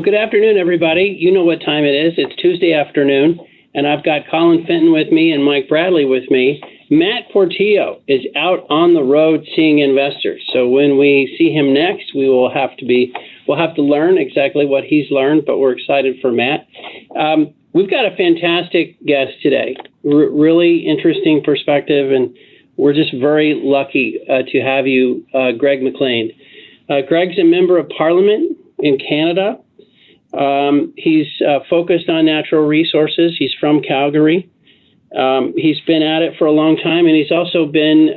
good afternoon, everybody. You know what time it is. It's Tuesday afternoon, and I've got Colin Fenton with me and Mike Bradley with me. Matt Portillo is out on the road seeing investors. So when we see him next, we'll have to learn exactly what he's learned, but we're excited for Matt. We've got a fantastic guest today, really interesting perspective, and we're just very lucky to have you, Greg McLean. Greg's a member of Parliament in Canada. He's focused on natural resources. He's from Calgary. He's been at it for a long time, and he's also been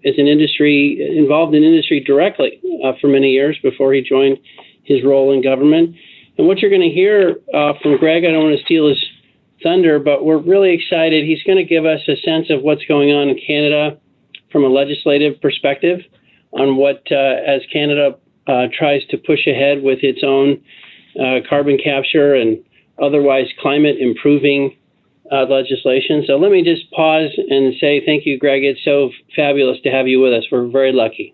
involved in industry directly for many years before he joined his role in government. And what you're going to hear from Greg, I don't want to steal his thunder, but we're really excited. He's going to give us a sense of what's going on in Canada from a legislative perspective on what, as Canada tries to push ahead with its own carbon capture and otherwise climate improving legislation. So let me just pause and say thank you, Greg. It's so fabulous to have you with us. We're very lucky.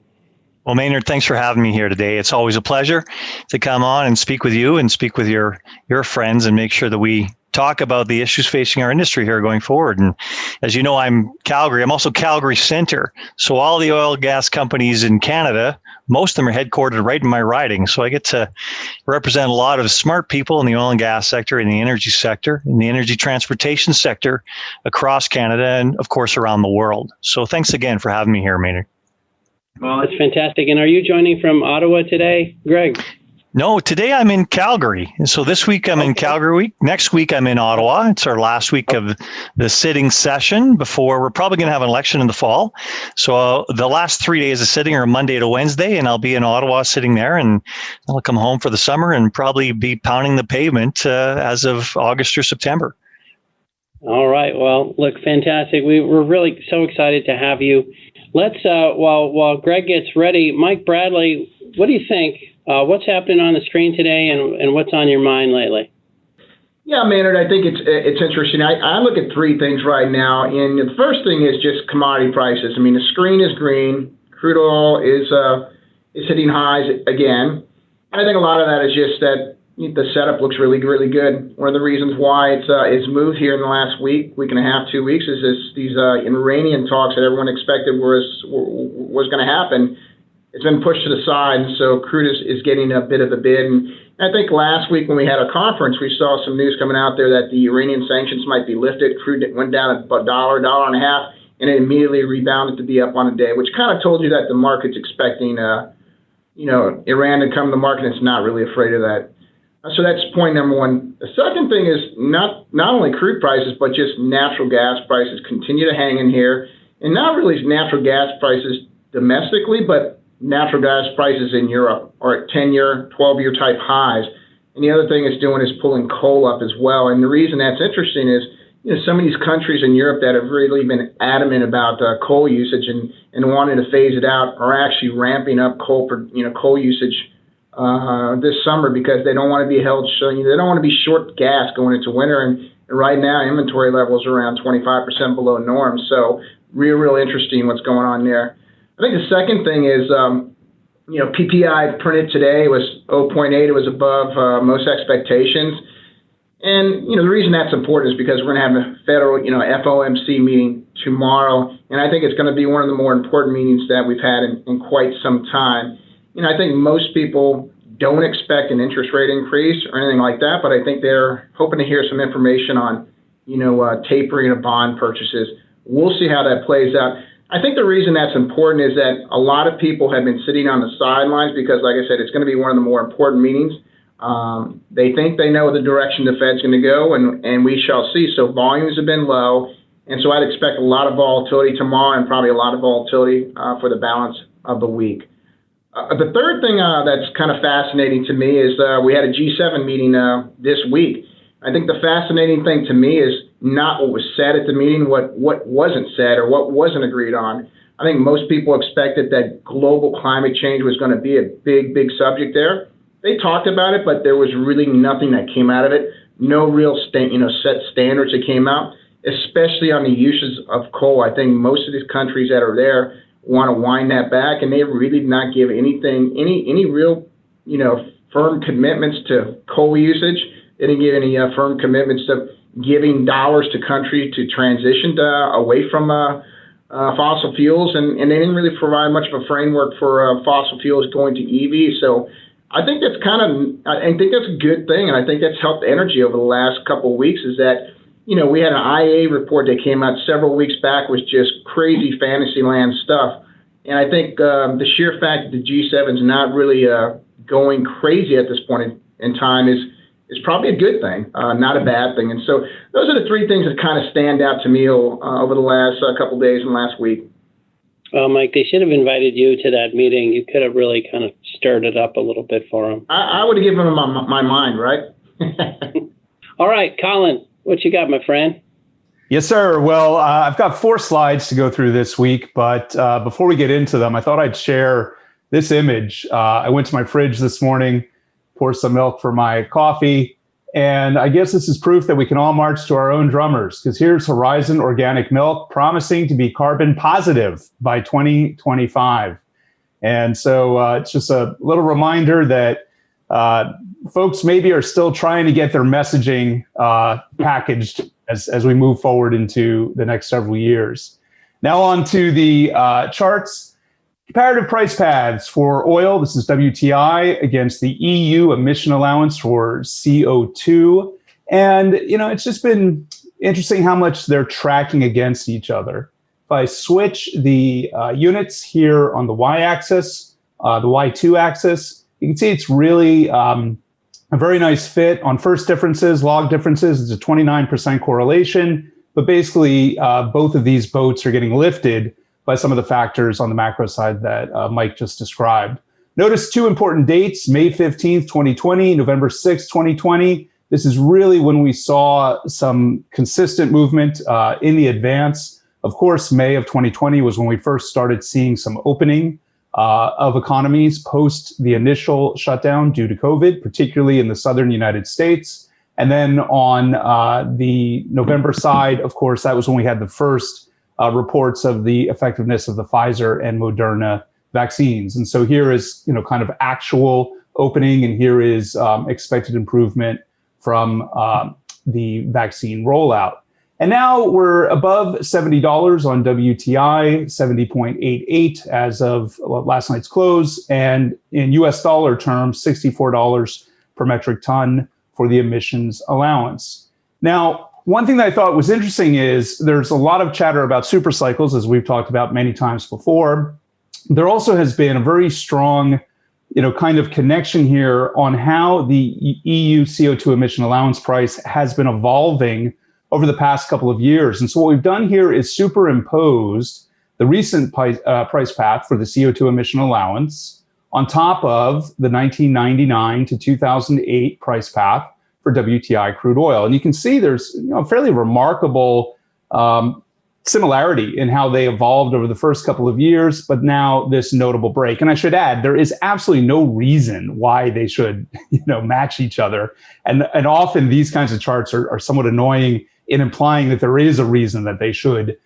Well, Maynard, thanks for having me here today. It's always a pleasure to come on and speak with you and speak with your friends and make sure that we talk about the issues facing our industry here going forward. And as you know, I'm Calgary. I'm also Calgary Center. So all the oil and gas companies in Canada, most of them are headquartered right in my riding. So I get to represent a lot of smart people in the oil and gas sector, in the energy sector, in the energy transportation sector across Canada and, of course, around the world. So thanks again for having me here, Maynard. Well, it's fantastic. And are you joining from Ottawa today, Greg? No, today I'm in Calgary. So this week I'm in Calgary week. Next week I'm in Ottawa. It's our last week of the sitting session before we're probably going to have an election in the fall. So the last 3 days of sitting are Monday to Wednesday, and I'll be in Ottawa sitting there, and I'll come home for the summer and probably be pounding the pavement as of August or September. All right. Well, look, fantastic. We're really so excited to have you. Let's, while Greg gets ready, Mike Bradley, what do you think? What's happening on the screen today, and what's on your mind lately? Yeah, Maynard, I think it's interesting. I look at three things right now, and the first thing is just commodity prices. I mean, the screen is green. Crude oil is hitting highs again. I think a lot of that is just that the setup looks really, really good. One of the reasons why it's moved here in the last week and a half, 2 weeks, is these Iranian talks that everyone expected was going to happen. It's been pushed to the side, and so crude is getting a bit of a bid. And I think last week when we had a conference, we saw some news coming out there that the Iranian sanctions might be lifted. Crude went down about $1.50, and it immediately rebounded to be up on a day, which kind of told you that the market's expecting, Iran to come to the market, and it's not really afraid of that. So that's point number one. The second thing is not only crude prices, but just natural gas prices continue to hang in here. And not really natural gas prices domestically, but natural gas prices in Europe are at 10-year, 12-year type highs. And the other thing it's doing is pulling coal up as well. And the reason that's interesting is, some of these countries in Europe that have really been adamant about coal usage and wanting to phase it out are actually ramping up coal usage this summer because they don't want to be held. They don't want to be short gas going into winter. And right now, inventory levels are around 25% below norm. So real interesting what's going on there. I think the second thing is, PPI printed today was 0.8. It was above most expectations. And, the reason that's important is because we're going to have a federal, FOMC meeting tomorrow. And I think it's going to be one of the more important meetings that we've had in quite some time. I think most people don't expect an interest rate increase or anything like that, but I think they're hoping to hear some information on, tapering of bond purchases. We'll see how that plays out. I think the reason that's important is that a lot of people have been sitting on the sidelines because, like I said, it's going to be one of the more important meetings. They think they know the direction the Fed's going to go, and we shall see. So volumes have been low, and so I'd expect a lot of volatility tomorrow and probably a lot of volatility for the balance of the week. The third thing that's kind of fascinating to me is we had a G7 meeting this week. I think the fascinating thing to me is not what was said at the meeting, what wasn't said or what wasn't agreed on. I think most people expected that global climate change was going to be a big subject there. They talked about it, but there was really nothing that came out of it. No real set standards that came out, especially on the uses of coal. I think most of these countries that are there want to wind that back, and they really did not give any real, firm commitments to coal usage. They didn't give any firm commitments to giving dollars to country to transition away from fossil fuels, and they didn't really provide much of a framework for fossil fuels going to EV. So I think that's I think that's a good thing, and I think that's helped energy over the last couple of weeks. Is that we had an IEA report that came out several weeks back was just crazy fantasy land stuff, and I think the sheer fact that the G7 is not really going crazy at this point in time is probably a good thing, not a bad thing. And so those are the three things that kind of stand out to me over the last couple of days and last week. Well, Mike, they should have invited you to that meeting. You could have really kind of stirred it up a little bit for them. I would have given them my mind, right? All right, Colin, what you got, my friend? Yes, sir. Well, I've got 4 slides to go through this week, but before we get into them, I thought I'd share this image. I went to my fridge this morning, pour some milk for my coffee. And I guess this is proof that we can all march to our own drummers, because here's Horizon Organic Milk promising to be carbon positive by 2025. And so it's just a little reminder that folks maybe are still trying to get their messaging packaged as we move forward into the next several years. Now on to the charts. Comparative price paths for oil. This is WTI against the EU emission allowance for CO2. And, it's just been interesting how much they're tracking against each other. If I switch the units here on the y-axis, the y2 axis, you can see it's really a very nice fit. On first differences, log differences, it's a 29% correlation. But basically, both of these boats are getting lifted by some of the factors on the macro side that Mike just described. Notice 2 important dates, May 15th, 2020, November 6th, 2020. This is really when we saw some consistent movement in the advance. Of course, May of 2020 was when we first started seeing some opening of economies post the initial shutdown due to COVID, particularly in the southern United States. And then on the November side, of course, that was when we had the first reports of the effectiveness of the Pfizer and Moderna vaccines. And so here is, kind of actual opening, and here is expected improvement from the vaccine rollout. And now we're above $70 on WTI, 70.88 as of last night's close, and in US dollar terms, $64 per metric ton for the emissions allowance. Now, one thing that I thought was interesting is there's a lot of chatter about super cycles, as we've talked about many times before. There also has been a very strong, kind of connection here on how the EU CO2 emission allowance price has been evolving over the past couple of years. And so what we've done here is superimposed the recent price path for the CO2 emission allowance on top of the 1999 to 2008 price path for WTI crude oil. And you can see there's a fairly remarkable similarity in how they evolved over the first couple of years, but now this notable break. And I should add, there is absolutely no reason why they should match each other. And often these kinds of charts are somewhat annoying in implying that there is a reason that they should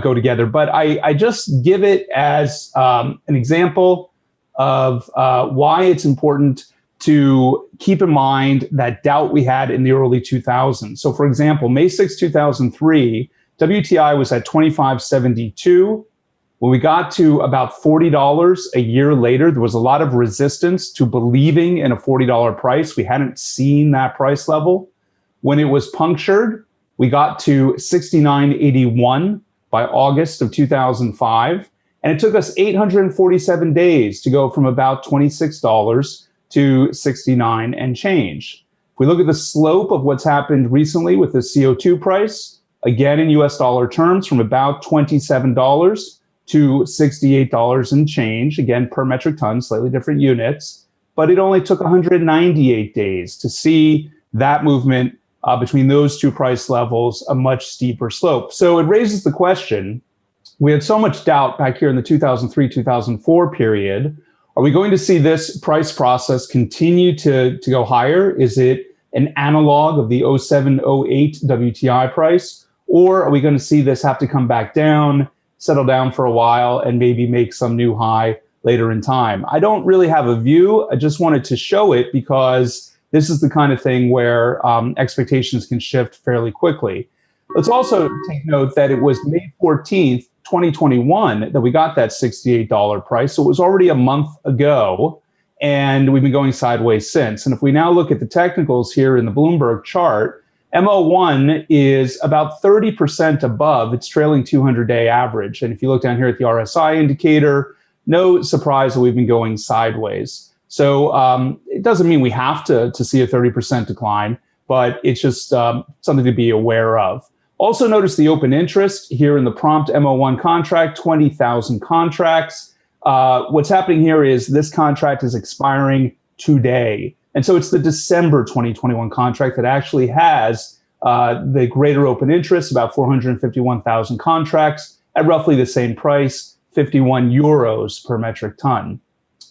go together. But I just give it as an example of why it's important to keep in mind that doubt we had in the early 2000s. So for example, May 6, 2003, WTI was at $25.72. When we got to about $40 a year later, there was a lot of resistance to believing in a $40 price. We hadn't seen that price level. When it was punctured, we got to $69.81 by August of 2005. And it took us 847 days to go from about $26 to 69 and change. If we look at the slope of what's happened recently with the CO2 price, again in US dollar terms, from about $27 to $68 and change, again per metric ton, slightly different units, but it only took 198 days to see that movement between those two price levels, a much steeper slope. So it raises the question, we had so much doubt back here in the 2003-2004 period. Are we going to see this price process continue to go higher? Is it an analog of the 07-08 WTI price? Or are we going to see this have to come back down, settle down for a while, and maybe make some new high later in time. I don't really have a view. I just wanted to show it because this is the kind of thing where expectations can shift fairly quickly. Let's also take note that it was May 14th, 2021 that we got that $68 price. So it was already a month ago, and we've been going sideways since. And if we now look at the technicals here in the Bloomberg chart, MO1 is about 30% above its trailing 200-day average. And if you look down here at the RSI indicator, no surprise that we've been going sideways. So it doesn't mean we have to see a 30% decline, but it's just something to be aware of. Also notice the open interest here in the prompt MO1 contract, 20,000 contracts. What's happening here is this contract is expiring today. And so it's the December 2021 contract that actually has the greater open interest, about 451,000 contracts at roughly the same price, 51 euros per metric ton.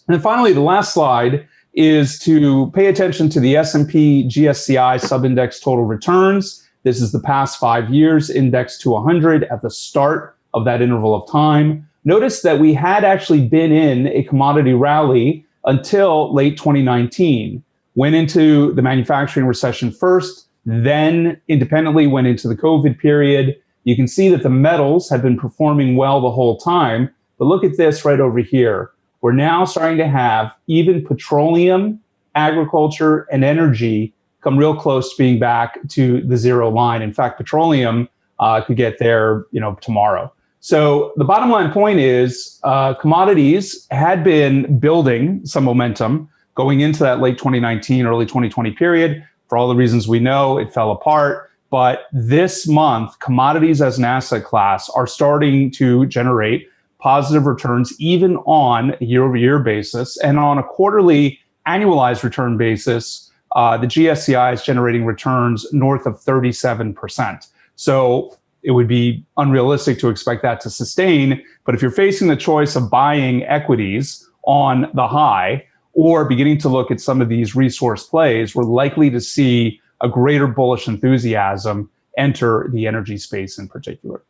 And then finally, the last slide is to pay attention to the S&P GSCI subindex total returns. This is the past 5 years indexed to 100 at the start of that interval of time. Notice that we had actually been in a commodity rally until late 2019. Went into the manufacturing recession first, then independently went into the COVID period. You can see that the metals have been performing well the whole time, but look at this right over here. We're now starting to have even petroleum, agriculture, and energy come real close to being back to the zero line. In fact, petroleum could get there, tomorrow. So the bottom line point is commodities had been building some momentum going into that late 2019, early 2020 period. For all the reasons we know, it fell apart. But this month, commodities as an asset class are starting to generate positive returns, even on a year-over-year basis. And on a quarterly annualized return basis, the GSCI is generating returns north of 37%. So it would be unrealistic to expect that to sustain. But if you're facing the choice of buying equities on the high or beginning to look at some of these resource plays, we're likely to see a greater bullish enthusiasm enter the energy space in particular.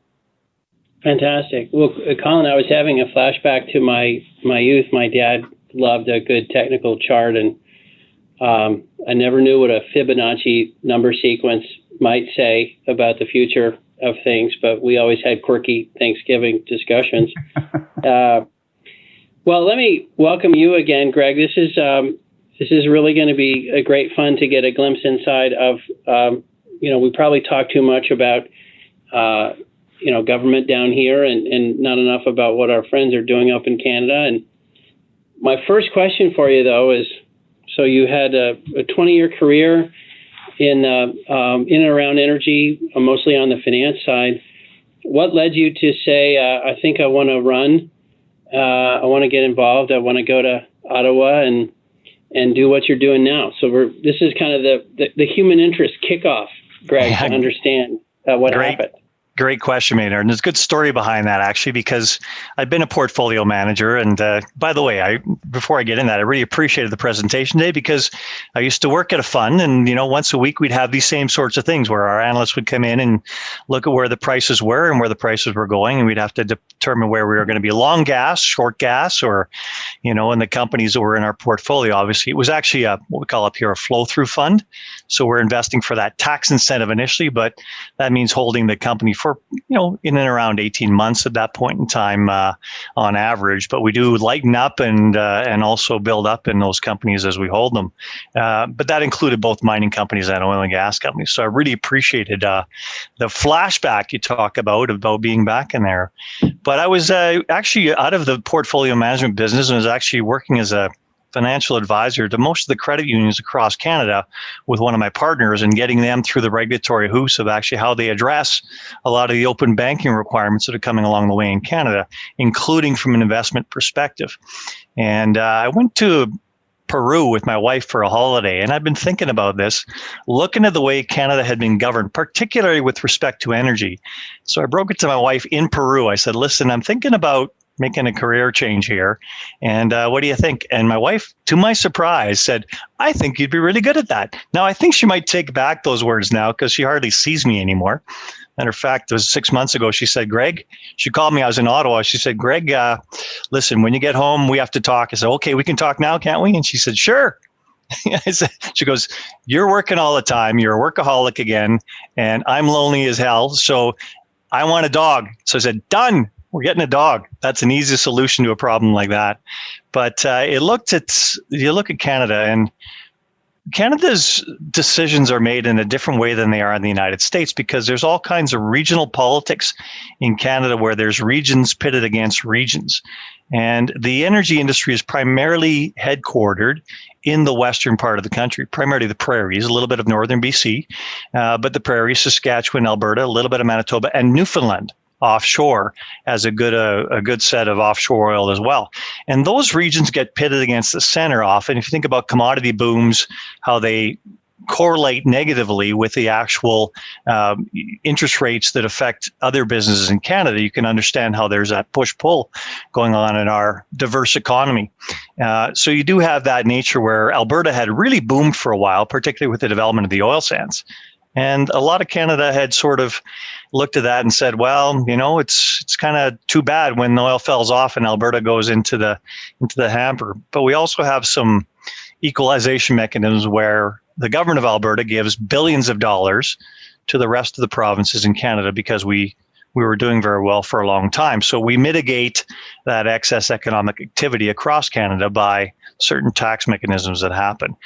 Fantastic. Well, Colin, I was having a flashback to my youth. My dad loved a good technical chart, and I never knew what a Fibonacci number sequence might say about the future of things, but we always had quirky Thanksgiving discussions. Well, let me welcome you again, Greg. This is really going to be a great fun to get a glimpse inside of. We probably talk too much about government down here and not enough about what our friends are doing up in Canada. And my first question for you, though, is, so you had a 20-year career in and around energy, mostly on the finance side. What led you to say, I think I want to run, I want to get involved, I want to go to Ottawa and do what you're doing now? So this is kind of the human interest kickoff, Greg, to understand what happened. Great question, Maynard. And there's a good story behind that, actually, because I've been a portfolio manager. And by the way, before I get in that, I really appreciated the presentation today because I used to work at a fund, and once a week we'd have these same sorts of things where our analysts would come in and look at where the prices were and where the prices were going, and we'd have to determine where we were going to be long gas, short gas, or in the companies that were in our portfolio. Obviously, it was actually what we call up here a flow-through fund. So we're investing for that tax incentive initially, but that means holding the company for in and around 18 months at that point in time on average. But we do lighten up and also build up in those companies as we hold them. But that included both mining companies and oil and gas companies. So I really appreciated the flashback you talk about being back in there. But I was actually out of the portfolio management business and was actually working as a financial advisor to most of the credit unions across Canada with one of my partners and getting them through the regulatory hoops of actually how they address a lot of the open banking requirements that are coming along the way in Canada, including from an investment perspective. And I went to Peru with my wife for a holiday, and I've been thinking about this, looking at the way Canada had been governed, particularly with respect to energy. So I broke it to my wife in Peru. I said, listen, I'm thinking about making a career change here. And what do you think? And my wife, to my surprise, said, I think you'd be really good at that. Now, I think she might take back those words now because she hardly sees me anymore. Matter of fact, it was 6 months ago. She said, Greg, she called me. I was in Ottawa. She said, Greg, listen, when you get home, we have to talk. I said, okay, we can talk now, can't we? And she said, sure. She goes, you're working all the time. You're a workaholic again. And I'm lonely as hell. So I want a dog. So I said, done. We're getting a dog. That's an easy solution to a problem like that. But you look at Canada, and Canada's decisions are made in a different way than they are in the United States, because there's all kinds of regional politics in Canada where there's regions pitted against regions. And the energy industry is primarily headquartered in the western part of the country, primarily the prairies, a little bit of northern BC, but the prairies, Saskatchewan, Alberta, a little bit of Manitoba, and Newfoundland offshore as a good set of offshore oil as well. And those regions get pitted against the center often. If you think about commodity booms, how they correlate negatively with the actual interest rates that affect other businesses in Canada, you can understand how there's that push-pull going on in our diverse economy. So you do have that nature where Alberta had really boomed for a while, particularly with the development of the oil sands. And a lot of Canada had sort of looked at that and said, well, it's kind of too bad when the oil falls off and Alberta goes into the hamper. But we also have some equalization mechanisms where the government of Alberta gives billions of dollars to the rest of the provinces in Canada because we were doing very well for a long time. So we mitigate that excess economic activity across Canada by certain tax mechanisms that happen.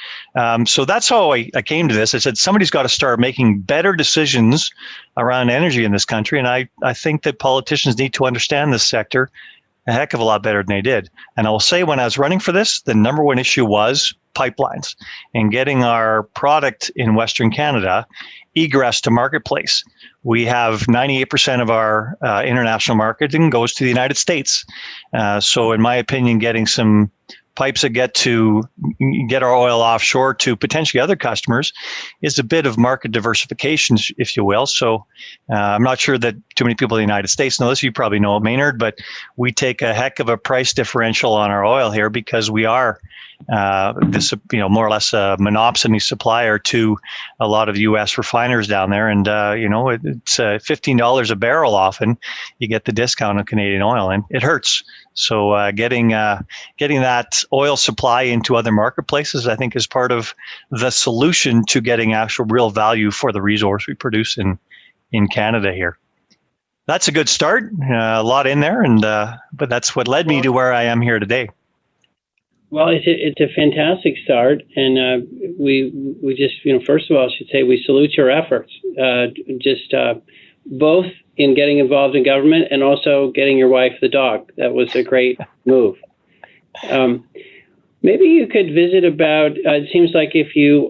So that's how I came to this. I said, somebody's got to start making better decisions around energy in this country. And I think that politicians need to understand this sector a heck of a lot better than they did. And I will say, when I was running for this, the number one issue was pipelines and getting our product in Western Canada egress to marketplace. We have 98% of our international marketing goes to the United States. So in my opinion, getting some pipes that get our oil offshore to potentially other customers is a bit of market diversification, if you will. So I'm not sure that too many people in the United States know this. You probably know it, Maynard, but we take a heck of a price differential on our oil here because we are more or less a monopsony supplier to a lot of U.S. refiners down there. And, it's $15 a barrel often. You get the discount on Canadian oil, and it hurts. So getting that oil supply into other marketplaces, I think, is part of the solution to getting actual real value for the resource we produce in Canada here. That's a good start. A lot in there, but that's what led me to where I am here today. Well, it's a fantastic start, and we just, first of all, I should say we salute your efforts, both in getting involved in government and also getting your wife the dog. That was a great move. Maybe you could visit about, it seems like if you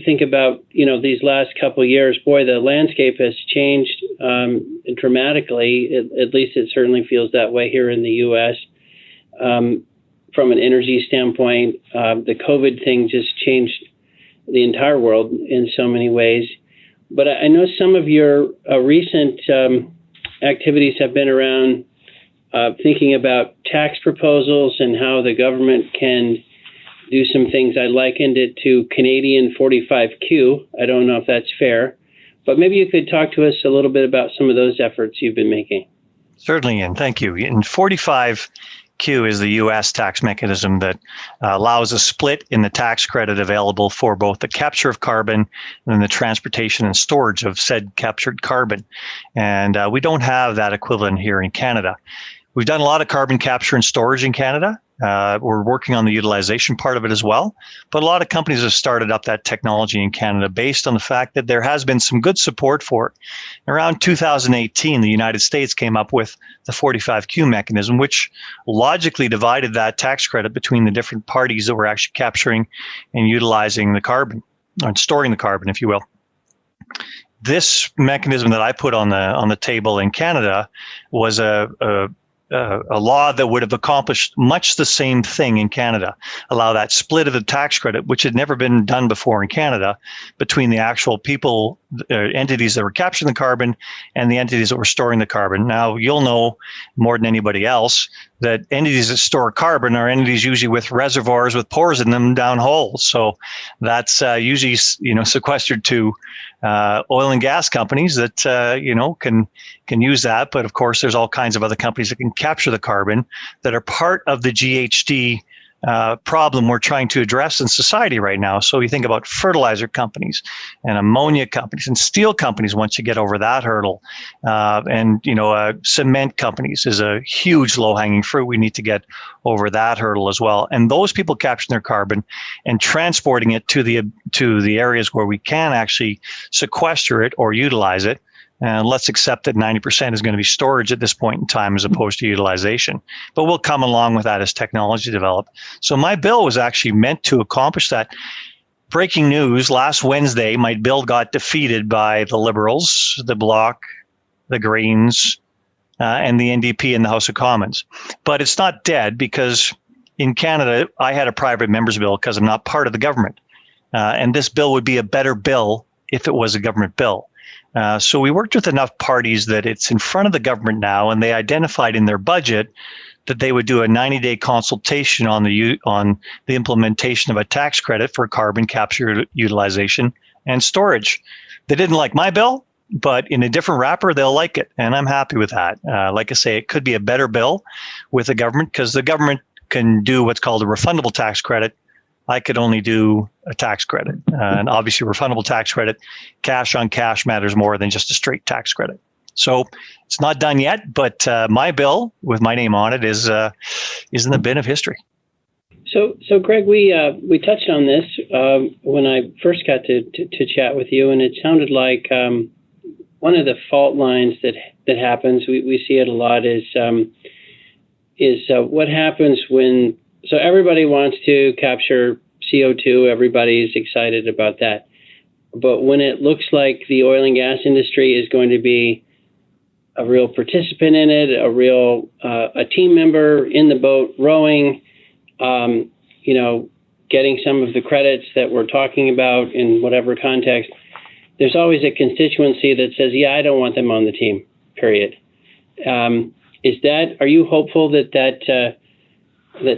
think about, these last couple of years, boy, the landscape has changed dramatically. At least it certainly feels that way here in the U.S. From an energy standpoint, the COVID thing just changed the entire world in so many ways. But I know some of your recent activities have been around thinking about tax proposals and how the government can do some things. I likened it to Canadian 45Q. I don't know if that's fair, but maybe you could talk to us a little bit about some of those efforts you've been making. Certainly, and thank you. In 45Q is the U.S. tax mechanism that allows a split in the tax credit available for both the capture of carbon and then the transportation and storage of said captured carbon. And we don't have that equivalent here in Canada. We've done a lot of carbon capture and storage in Canada. We're working on the utilization part of it as well. But a lot of companies have started up that technology in Canada based on the fact that there has been some good support for it. Around 2018, the United States came up with the 45Q mechanism, which logically divided that tax credit between the different parties that were actually capturing and utilizing the carbon, or storing the carbon, if you will. This mechanism that I put on the table in Canada was a a law that would have accomplished much the same thing in Canada, allow that split of the tax credit, which had never been done before in Canada, between the actual people, entities that were capturing the carbon and the entities that were storing the carbon. Now, you'll know more than anybody else that entities that store carbon are entities usually with reservoirs with pores in them down holes. So that's usually, sequestered to oil and gas companies that, can use that. But of course, there's all kinds of other companies that can capture the carbon that are part of the GHG problem we're trying to address in society right now. So you think about fertilizer companies and ammonia companies and steel companies once you get over that hurdle. Cement companies is a huge low-hanging fruit. We need to get over that hurdle as well. And those people capturing their carbon and transporting it to the areas where we can actually sequester it or utilize it. And let's accept that 90% is going to be storage at this point in time as opposed to utilization. But we'll come along with that as technology develops. So my bill was actually meant to accomplish that. Breaking news, last Wednesday, my bill got defeated by the Liberals, the Bloc, the Greens, and the NDP in the House of Commons. But it's not dead because in Canada, I had a private member's bill because I'm not part of the government. And this bill would be a better bill if it was a government bill. So we worked with enough parties that it's in front of the government now, and they identified in their budget that they would do a 90-day consultation on the implementation of a tax credit for carbon capture, utilization, and storage. They didn't like my bill, but in a different wrapper, they'll like it, and I'm happy with that. Like I say, it could be a better bill with the government because the government can do what's called a refundable tax credit. I could only do a tax credit. And obviously, refundable tax credit, cash on cash matters more than just a straight tax credit. So it's not done yet, but my bill with my name on it is in the bin of history. So Greg, we touched on this when I first got to chat with you, and it sounded like one of the fault lines that happens. We see it a lot is what happens when. So everybody wants to capture CO2. Everybody's excited about that. But when it looks like the oil and gas industry is going to be a real participant in it, a team member in the boat rowing, getting some of the credits that we're talking about in whatever context, there's always a constituency that says, yeah, I don't want them on the team, period. Are you hopeful that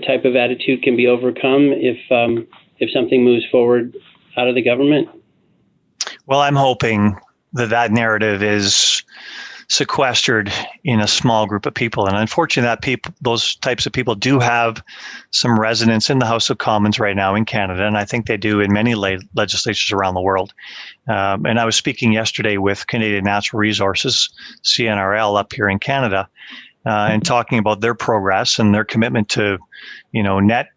type of attitude can be overcome if something moves forward out of the government? Well, I'm hoping that narrative is sequestered in a small group of people. And unfortunately, those types of people do have some resonance in the House of Commons right now in Canada, and I think they do in many legislatures around the world. And I was speaking yesterday with Canadian Natural Resources, CNRL, up here in Canada, and talking about their progress and their commitment to, net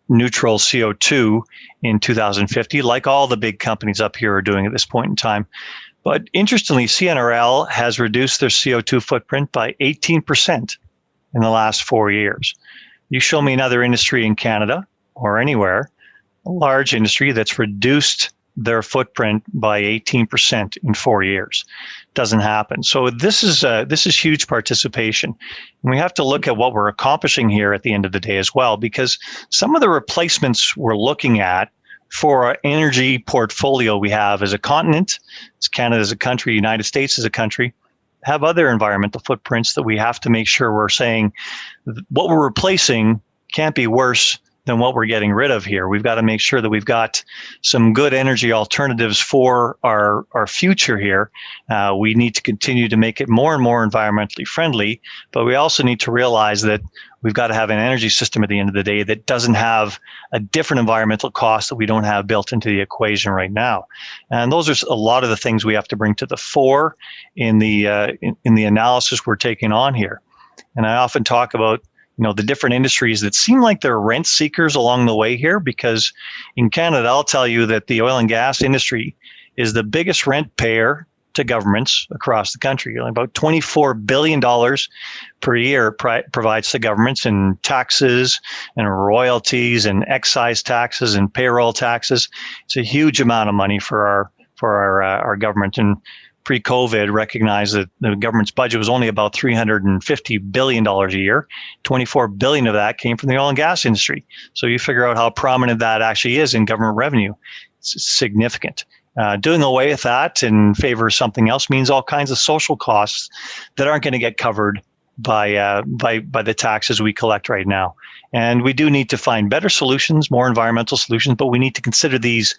neutral CO2 in 2050, like all the big companies up here are doing at this point in time. But interestingly, CNRL has reduced their CO2 footprint by 18% in the last 4 years. You show me another industry in Canada or anywhere, a large industry that's reduced their footprint by 18% in 4 years. Doesn't happen. So this is huge participation. And we have to look at what we're accomplishing here at the end of the day as well, because some of the replacements we're looking at for our energy portfolio we have as a continent, as Canada as a country, United States as a country, have other environmental footprints that we have to make sure we're saying what we're replacing can't be worse than what we're getting rid of here. We've got to make sure that we've got some good energy alternatives for our future here. We need to continue to make it more and more environmentally friendly, but we also need to realize that we've got to have an energy system at the end of the day that doesn't have a different environmental cost that we don't have built into the equation right now. And those are a lot of the things we have to bring to the fore in the analysis we're taking on here. And I often talk about the different industries that seem like they're rent seekers along the way here, because in Canada, I'll tell you that the oil and gas industry is the biggest rent payer to governments across the country. About $24 billion per year provides to governments in taxes and royalties and excise taxes and payroll taxes. It's a huge amount of money for our government. And pre-COVID recognized that the government's budget was only about $350 billion a year. 24 billion of that came from the oil and gas industry. So you figure out how prominent that actually is in government revenue. It's significant. Doing away with that in favor of something else means all kinds of social costs that aren't going to get covered by the taxes we collect right now. And we do need to find better solutions, more environmental solutions, but we need to consider these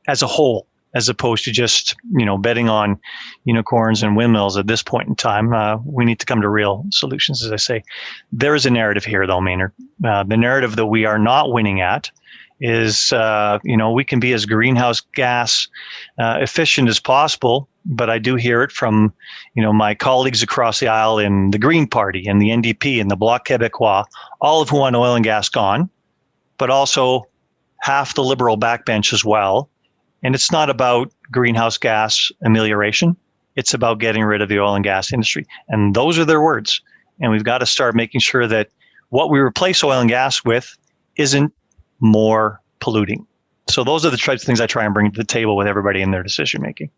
as a whole, as opposed to just, betting on unicorns and windmills at this point in time. We need to come to real solutions, as I say. There is a narrative here, though, Maynard. The narrative that we are not winning at is, we can be as greenhouse gas efficient as possible, but I do hear it from, my colleagues across the aisle in the Green Party and the NDP and the Bloc Québécois, all of who want oil and gas gone, but also half the Liberal backbench as well. And it's not about greenhouse gas amelioration. It's about getting rid of the oil and gas industry. And those are their words. And we've got to start making sure that what we replace oil and gas with isn't more polluting. So those are the types of things I try and bring to the table with everybody in their decision making.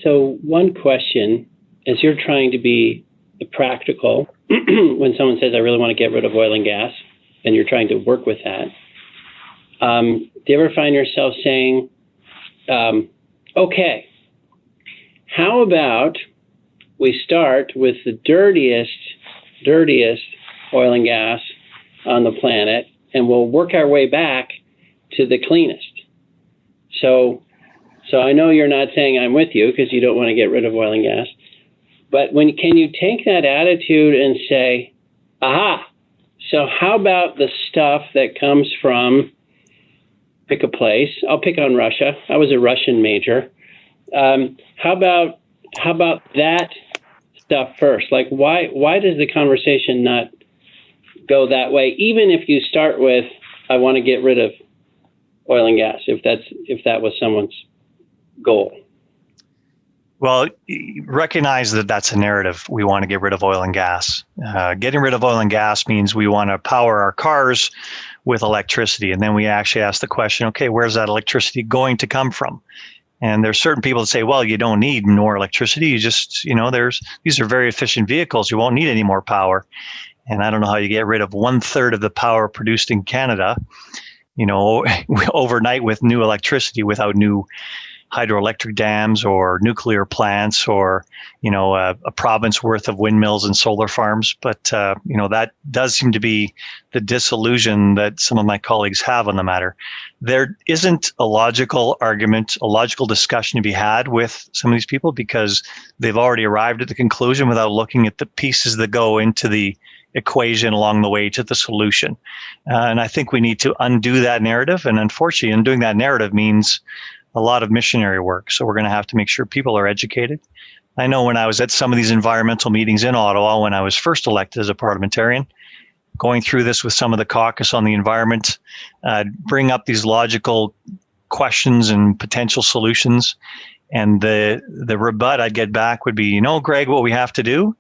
So one question, as you're trying to be practical, when someone says, I really want to get rid of oil and gas, and you're trying to work with that, do you ever find yourself saying, okay, how about we start with the dirtiest oil and gas on the planet, and we'll work our way back to the cleanest? So I know you're not saying I'm with you because you don't want to get rid of oil and gas, but can you take that attitude and say, aha, so how about the stuff that comes from, pick a place, I'll pick on Russia. I was a Russian major. How about that stuff first? Like, why does the conversation not go that way? Even if you start with, I want to get rid of oil and gas, if that was someone's goal. Well, recognize that that's a narrative. We want to get rid of oil and gas. Getting rid of oil and gas means we want to power our cars with electricity. And then we actually ask the question, okay, where's that electricity going to come from? And there's certain people that say, well, you don't need more electricity. You just, these are very efficient vehicles. You won't need any more power. And I don't know how you get rid of 1/3 of the power produced in Canada, overnight with new electricity without new hydroelectric dams or nuclear plants or, a province worth of windmills and solar farms. But, that does seem to be the disillusion that some of my colleagues have on the matter. There isn't a logical argument, a logical discussion to be had with some of these people because they've already arrived at the conclusion without looking at the pieces that go into the equation along the way to the solution. And I think we need to undo that narrative. And unfortunately, undoing that narrative means a lot of missionary work. So we're going to have to make sure people are educated. I know when I was at some of these environmental meetings in Ottawa, when I was first elected as a parliamentarian, going through this with some of the caucus on the environment, bring up these logical questions and potential solutions. And the rebut I'd get back would be, Greg, what we have to do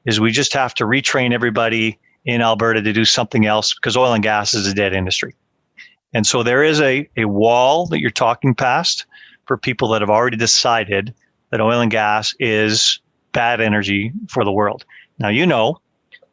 is we just have to retrain everybody in Alberta to do something else because oil and gas is a dead industry. And so there is a wall that you're talking past for people that have already decided that oil and gas is bad energy for the world. Now, you know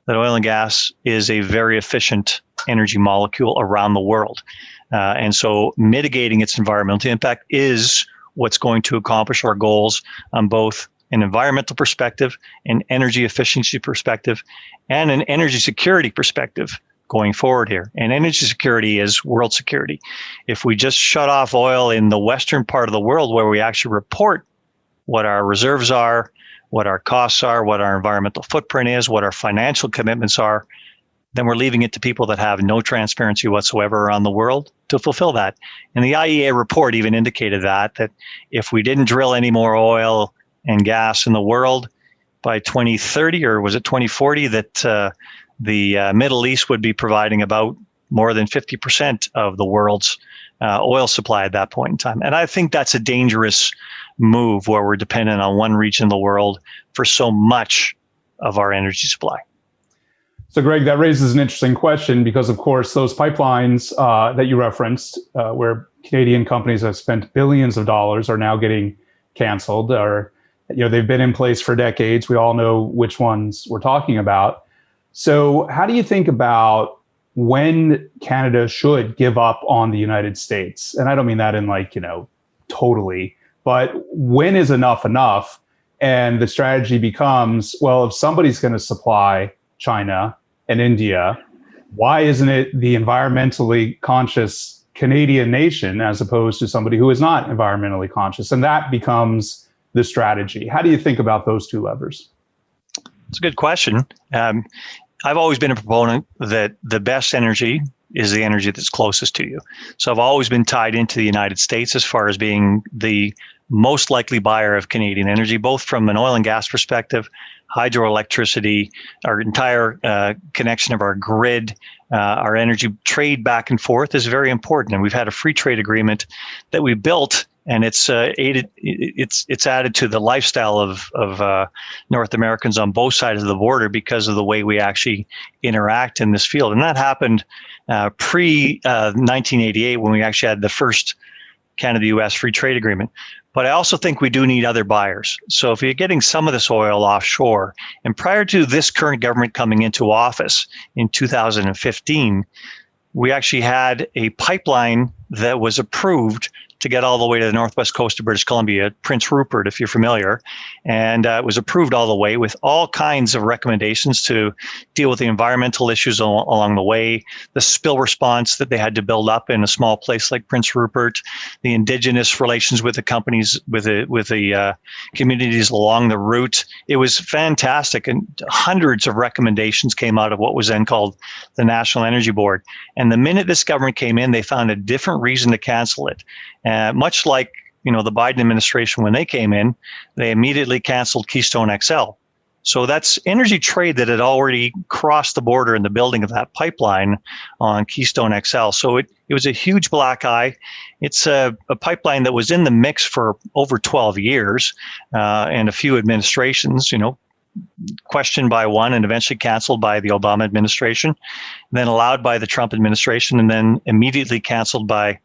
that oil and gas is a very efficient energy molecule around the world. And so mitigating its environmental impact is what's going to accomplish our goals on both an environmental perspective, an energy efficiency perspective, and an energy security perspective going forward here. And energy security is world security. If we just shut off oil in the western part of the world where we actually report what our reserves are, what our costs are, what our environmental footprint is, what our financial commitments are, then we're leaving it to people that have no transparency whatsoever around the world to fulfill that. And the IEA report even indicated that if we didn't drill any more oil and gas in the world by 2030, or was it 2040, that the Middle East would be providing about more than 50% of the world's oil supply at that point in time. And I think that's a dangerous move where we're dependent on one region of the world for so much of our energy supply. So, Greg, that raises an interesting question because, of course, those pipelines that you referenced, where Canadian companies have spent billions of dollars, are now getting canceled, or they've been in place for decades. We all know which ones we're talking about. So how do you think about when Canada should give up on the United States? And I don't mean that in totally, but when is enough enough? And the strategy becomes, well, if somebody's going to supply China and India, why isn't it the environmentally conscious Canadian nation as opposed to somebody who is not environmentally conscious? And that becomes the strategy. How do you think about those two levers? It's a good question. I've always been a proponent that the best energy is the energy that's closest to you. So I've always been tied into the United States as far as being the most likely buyer of Canadian energy, both from an oil and gas perspective, hydroelectricity, our entire connection of our grid, our energy trade back and forth is very important. And we've had a free trade agreement that we built, and it's added to the lifestyle of North Americans on both sides of the border because of the way we actually interact in this field. And that happened pre 1988 when we actually had the first Canada-U.S. free trade agreement. But I also think we do need other buyers. So if you're getting some of this oil offshore, and prior to this current government coming into office in 2015, we actually had a pipeline that was approved to get all the way to the northwest coast of British Columbia, Prince Rupert, if you're familiar. And it was approved all the way with all kinds of recommendations to deal with the environmental issues along the way, the spill response that they had to build up in a small place like Prince Rupert, the indigenous relations with the companies, with the communities along the route. It was fantastic, and hundreds of recommendations came out of what was then called the National Energy Board. And the minute this government came in, they found a different reason to cancel it. Much like the Biden administration, when they came in, they immediately canceled Keystone XL. So that's energy trade that had already crossed the border in the building of that pipeline on Keystone XL. So it was a huge black eye. It's a pipeline that was in the mix for over 12 years and a few administrations, questioned by one and eventually canceled by the Obama administration, then allowed by the Trump administration, and then immediately canceled by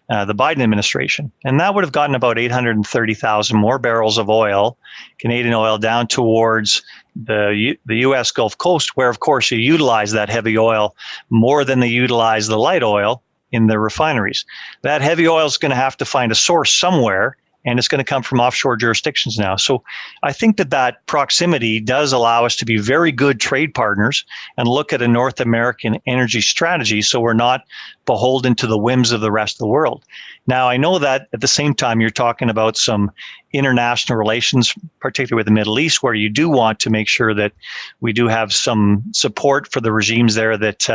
the Biden administration. And that would have gotten about 830,000 more barrels of oil, Canadian oil, down towards the U.S. Gulf Coast, where, of course, you utilize that heavy oil more than they utilize the light oil in the refineries. That heavy oil is going to have to find a source somewhere, and it's going to come from offshore jurisdictions now. So I think that proximity does allow us to be very good trade partners and look at a North American energy strategy so we're not beholden to the whims of the rest of the world. Now, I know that at the same time, you're talking about some international relations, particularly with the Middle East, where you do want to make sure that we do have some support for the regimes there that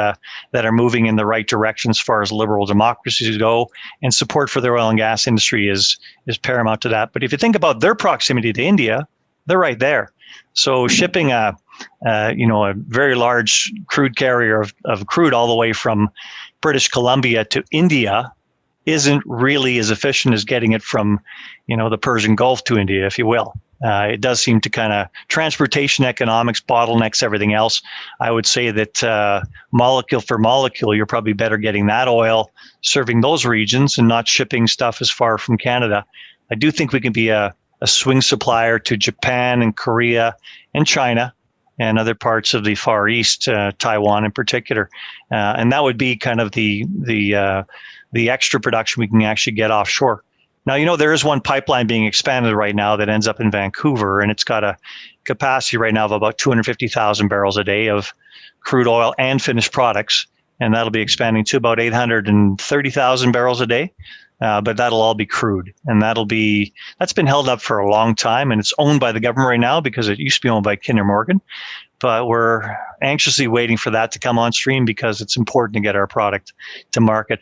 are moving in the right direction as far as liberal democracies go, and support for the oil and gas industry is paramount to that. But if you think about their proximity to India, they're right there. So shipping a very large crude carrier of crude all the way from British Columbia to India isn't really as efficient as getting it from, the Persian Gulf to India, if you will. It does seem to kind of transportation economics bottlenecks everything else. I would say that molecule for molecule, you're probably better getting that oil serving those regions and not shipping stuff as far from Canada. I do think we can be a swing supplier to Japan and Korea and China and other parts of the Far East, Taiwan in particular. And that would be kind of the extra production we can actually get offshore. Now, there is one pipeline being expanded right now that ends up in Vancouver, and it's got a capacity right now of about 250,000 barrels a day of crude oil and finished products. And that'll be expanding to about 830,000 barrels a day. But that'll all be crude, and that's been held up for a long time, and it's owned by the government right now because it used to be owned by Kinder Morgan. But we're anxiously waiting for that to come on stream because it's important to get our product to market.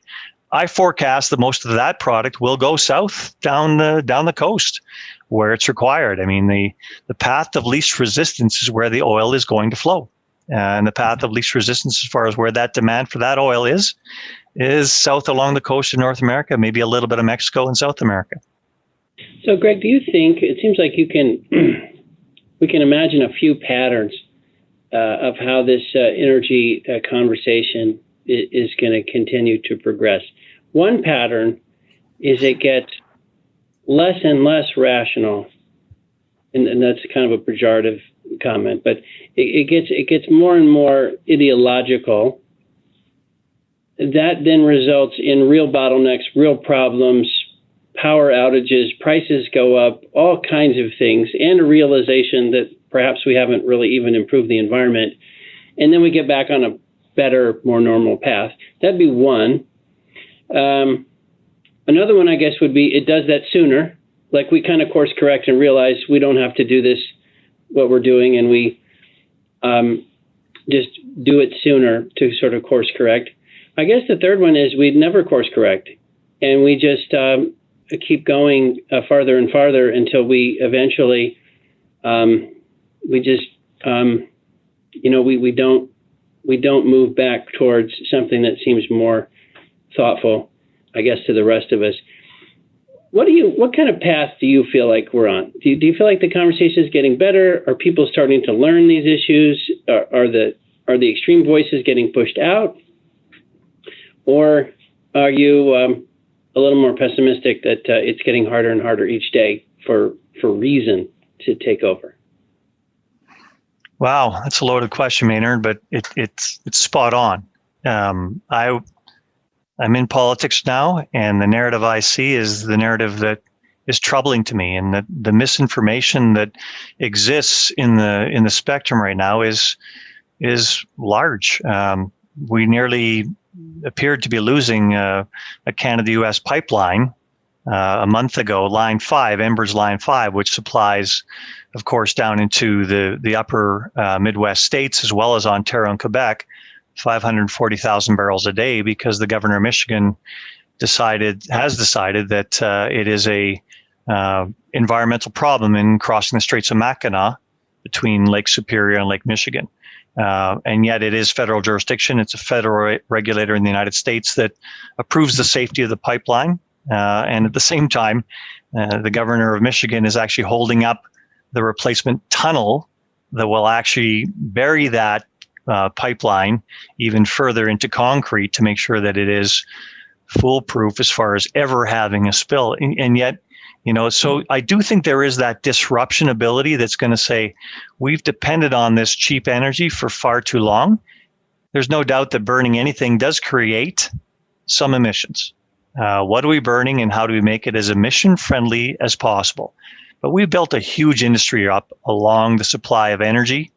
I forecast that most of that product will go south down the coast where it's required. I mean, the path of least resistance is where the oil is going to flow. And the path of least resistance as far as where that demand for that oil is south along the coast of North America, maybe a little bit of Mexico and South America. So, Greg, do you think, it seems like we can imagine a few patterns of how this energy conversation is going to continue to progress. One pattern is it gets less and less rational, and that's kind of a pejorative comment, but it gets more and more ideological. That then results in real bottlenecks, real problems, power outages, prices go up, all kinds of things, and a realization that perhaps we haven't really even improved the environment. And then we get back on a better, more normal path. That'd be one. Another one, I guess, would be it does that sooner. Like we kind of course correct and realize we don't have to do this, what we're doing, and we just do it sooner to sort of course correct. I guess the third one is we'd never course correct, and we just keep going farther and farther until we eventually, we don't move back towards something that seems more thoughtful, I guess, to the rest of us. What kind of path do you feel like we're on? Do you feel like the conversation is getting better? Are people starting to learn these issues? Are the extreme voices getting pushed out? Or are you a little more pessimistic that it's getting harder and harder each day for reason to take over? Wow, that's a loaded question, Maynard, but it's spot on. I'm in politics now, and the narrative I see is the narrative that is troubling to me, and the misinformation that exists in the spectrum right now is large. We nearly appeared to be losing a Canada-U.S. pipeline a month ago, Line 5, Embers Line 5, which supplies, of course, down into the upper Midwest states as well as Ontario and Quebec, 540,000 barrels a day, because the governor of Michigan has decided that it is a environmental problem in crossing the Straits of Mackinac between Lake Superior and Lake Michigan. And yet it is federal jurisdiction. It's a federal regulator in the United States that approves the safety of the pipeline. And at the same time, the governor of Michigan is actually holding up the replacement tunnel that will actually bury that pipeline even further into concrete to make sure that it is foolproof as far as ever having a spill. And yet, so I do think there is that disruption ability that's going to say, we've depended on this cheap energy for far too long. There's no doubt that burning anything does create some emissions. What are we burning, and how do we make it as emission friendly as possible? But we've built a huge industry up along the supply of energy,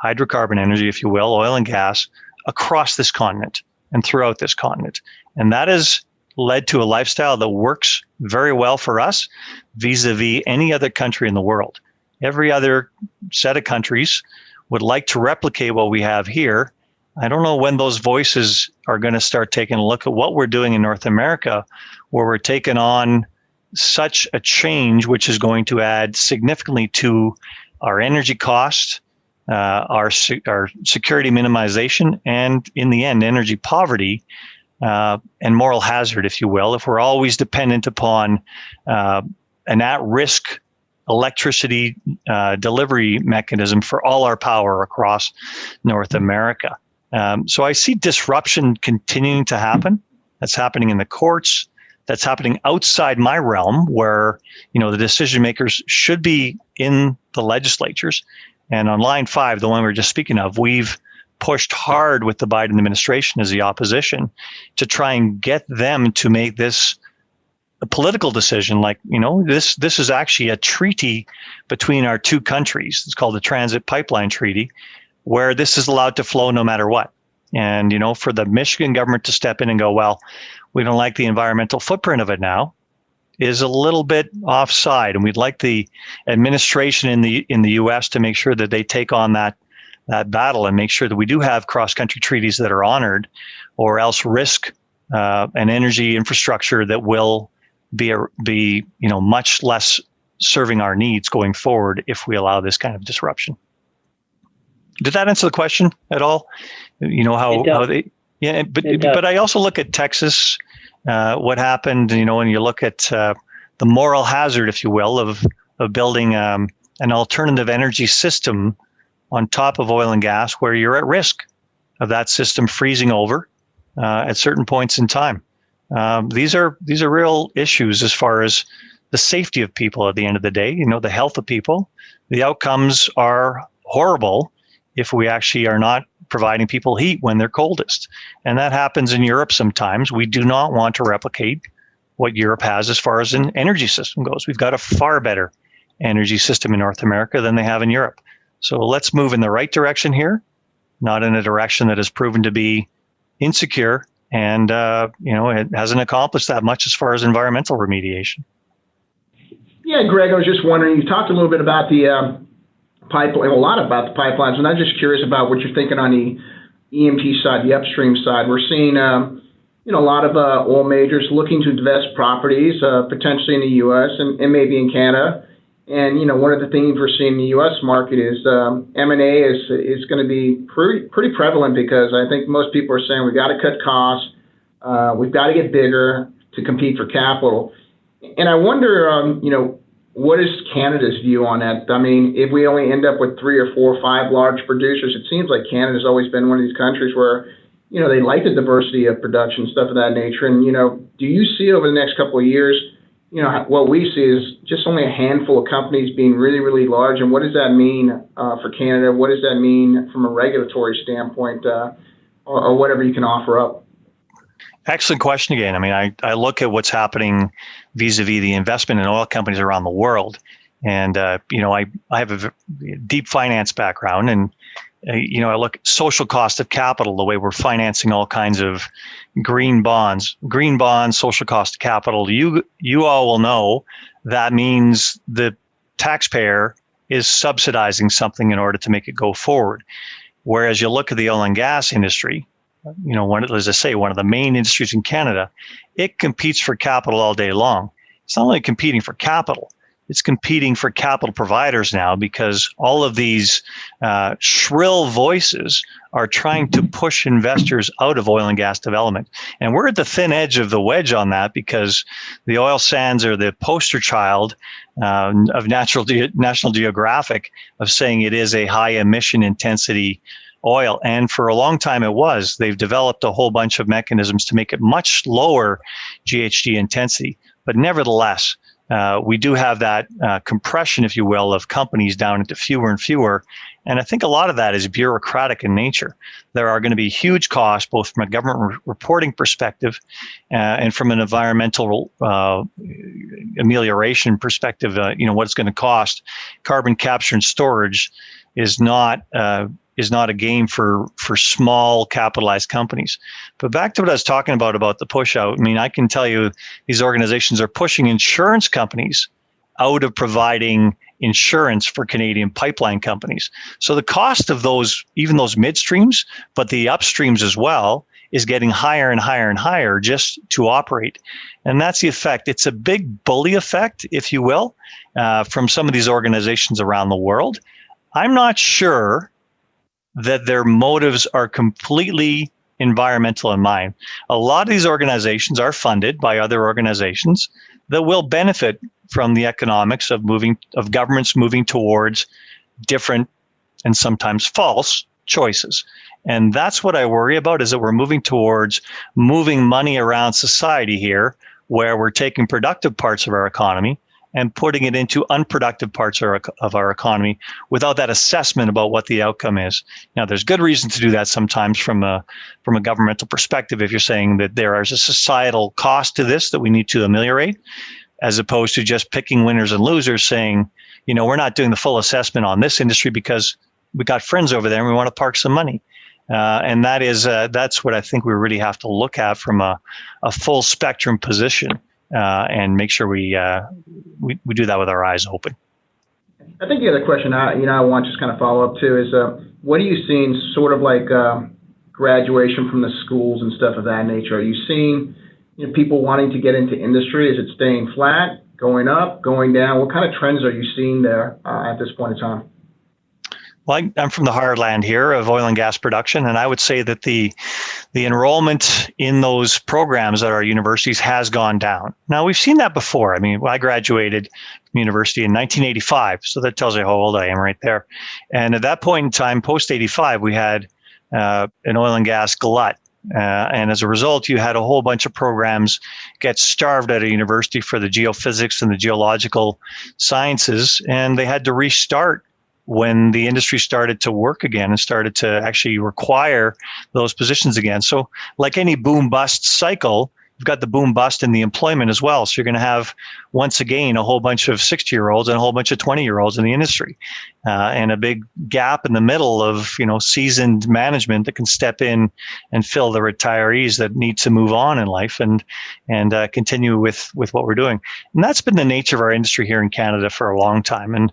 hydrocarbon energy, if you will, oil and gas, across this continent and throughout this continent. And that has led to a lifestyle that works very well for us vis-a-vis any other country in the world. Every other set of countries would like to replicate what we have here. I don't know when those voices are going to start taking a look at what we're doing in North America, where we're taking on such a change, which is going to add significantly to our energy cost, our security minimization, and in the end, energy poverty, and moral hazard, if you will, if we're always dependent upon an at-risk electricity delivery mechanism for all our power across North America. So I see disruption continuing to happen. That's happening in the courts. That's happening outside my realm, where the decision makers should be in the legislatures. And on Line 5, the one we were just speaking of, we've pushed hard with the Biden administration as the opposition to try and get them to make this a political decision. Like, this is actually a treaty between our two countries. It's called the Transit Pipeline Treaty, where this is allowed to flow no matter what. And, for the Michigan government to step in and go, well, we don't like the environmental footprint of it now, is a little bit offside. And we'd like the administration in the U.S. to make sure that they take on that battle and make sure that we do have cross-country treaties that are honored, or else risk an energy infrastructure that will be much less serving our needs going forward if we allow this kind of disruption. Did that answer the question at all? How they, yeah, but I also look at Texas, what happened, when you look at the moral hazard, if you will, of building an alternative energy system on top of oil and gas, where you're at risk of that system freezing over at certain points in time. These are real issues as far as the safety of people at the end of the day, the health of people. The outcomes are horrible if we actually are not providing people heat when they're coldest. And that happens in Europe sometimes. We do not want to replicate what Europe has as far as an energy system goes. We've got a far better energy system in North America than they have in Europe. So let's move in the right direction here, not in a direction that has proven to be insecure and it hasn't accomplished that much as far as environmental remediation. Yeah, Greg, I was just wondering, you talked a little bit about the pipeline, a lot about the pipelines, and I'm just curious about what you're thinking on the EMT side, the upstream side. We're seeing, a lot of oil majors looking to divest properties, potentially in the U.S. and maybe in Canada. And, one of the things we're seeing in the U.S. market is M&A is going to be pretty prevalent, because I think most people are saying we've got to cut costs, we've got to get bigger to compete for capital. And I wonder, what is Canada's view on that? I mean, if we only end up with 3 or 4 or 5 large producers, it seems like Canada's always been one of these countries where, they like the diversity of production, stuff of that nature. And, do you see over the next couple of years, what we see is just only a handful of companies being really, really large? And what does that mean for Canada? What does that mean from a regulatory standpoint, or whatever you can offer up? Excellent question again. I mean, I look at what's happening vis-a-vis the investment in oil companies around the world. And, I have a deep finance background, and, I look at social cost of capital, the way we're financing all kinds of green bonds, social cost of capital. You all will know that means the taxpayer is subsidizing something in order to make it go forward. Whereas you look at the oil and gas industry, one of the main industries in Canada, it competes for capital all day long. It's not only competing for capital, it's competing for capital providers now, because all of these shrill voices are trying to push investors out of oil and gas development. And we're at the thin edge of the wedge on that, because the oil sands are the poster child of National Geographic of saying it is a high emission intensity oil. And for a long time it was. They've developed a whole bunch of mechanisms to make it much lower GHG intensity. But nevertheless, we do have that compression, if you will, of companies down into fewer and fewer. And I think a lot of that is bureaucratic in nature. There are going to be huge costs, both from a government reporting perspective and from an environmental amelioration perspective. What it's going to cost. Carbon capture and storage is not a game for small capitalized companies. But back to what I was talking about the push out. I mean, I can tell you these organizations are pushing insurance companies out of providing insurance for Canadian pipeline companies. So the cost of those, even those midstreams, but the upstreams as well, is getting higher and higher and higher just to operate. And that's the effect. It's a big bully effect, if you will, from some of these organizations around the world. I'm not sure that their motives are completely environmental in mind. A lot of these organizations are funded by other organizations that will benefit from the economics of governments moving towards different and sometimes false choices. And that's what I worry about, is that we're moving towards moving money around society here, where we're taking productive parts of our economy and putting it into unproductive parts of our economy without that assessment about what the outcome is. Now, there's good reason to do that sometimes from a governmental perspective, if you're saying that there is a societal cost to this that we need to ameliorate, as opposed to just picking winners and losers, saying, we're not doing the full assessment on this industry because we got friends over there and we want to park some money. And that's what I think we really have to look at from a full spectrum position. And make sure we do that with our eyes open. I think the other question I want to just kind of follow up to is, what are you seeing sort of like graduation from the schools and stuff of that nature? Are you seeing people wanting to get into industry? Is it staying flat, going up, going down? What kind of trends are you seeing there at this point in time? Well, I'm from the heartland here of oil and gas production, and I would say that the enrollment in those programs at our universities has gone down. Now, we've seen that before. I mean, I graduated from university in 1985, so that tells you how old I am right there. And at that point in time, post-85, we had an oil and gas glut. And as a result, you had a whole bunch of programs get starved at a university for the geophysics and the geological sciences, and they had to restart when the industry started to work again and started to actually require those positions again. So like any boom bust cycle, you've got the boom bust in the employment as well. So you're going to have, once again, a whole bunch of 60-year-olds and a whole bunch of 20-year-olds in the industry, and a big gap in the middle of, seasoned management that can step in and fill the retirees that need to move on in life and continue with what we're doing. And that's been the nature of our industry here in Canada for a long time. And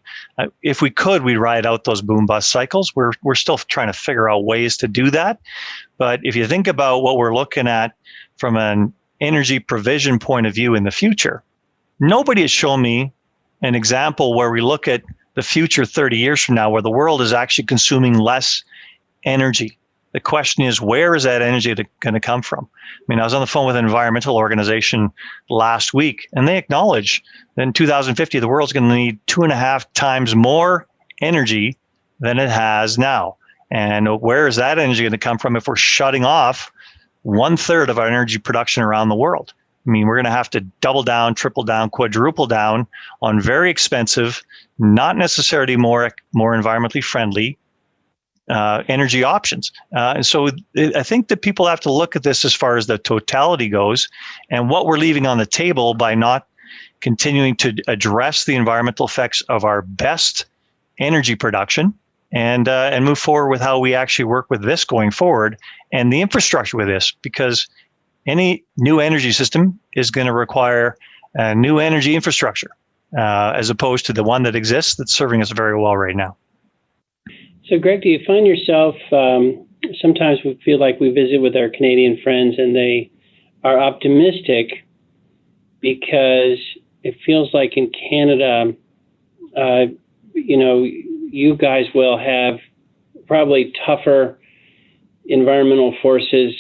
if we could, we'd ride out those boom bust cycles. We're still trying to figure out ways to do that. But if you think about what we're looking at from an energy provision point of view in the future, nobody has shown me an example where we look at the future 30 years from now where the world is actually consuming less energy. The question is, where is that energy going to come from? I mean, I was on the phone with an environmental organization last week, and they acknowledge that in 2050, the world's going to need 2.5 times more energy than it has now. And where is that energy going to come from if we're shutting off 1/3 of our energy production around the world? I mean, we're going to have to double down, triple down, quadruple down on very expensive, not necessarily more environmentally friendly energy options. And so I think that people have to look at this as far as the totality goes and what we're leaving on the table by not continuing to address the environmental effects of our best energy production and move forward with how we actually work with this going forward and the infrastructure with this, because any new energy system is going to require a new energy infrastructure as opposed to the one that exists that's serving us very well right now. So, Greg, do you find yourself, sometimes we feel like we visit with our Canadian friends and they are optimistic because it feels like in Canada, you guys will have probably tougher environmental forces,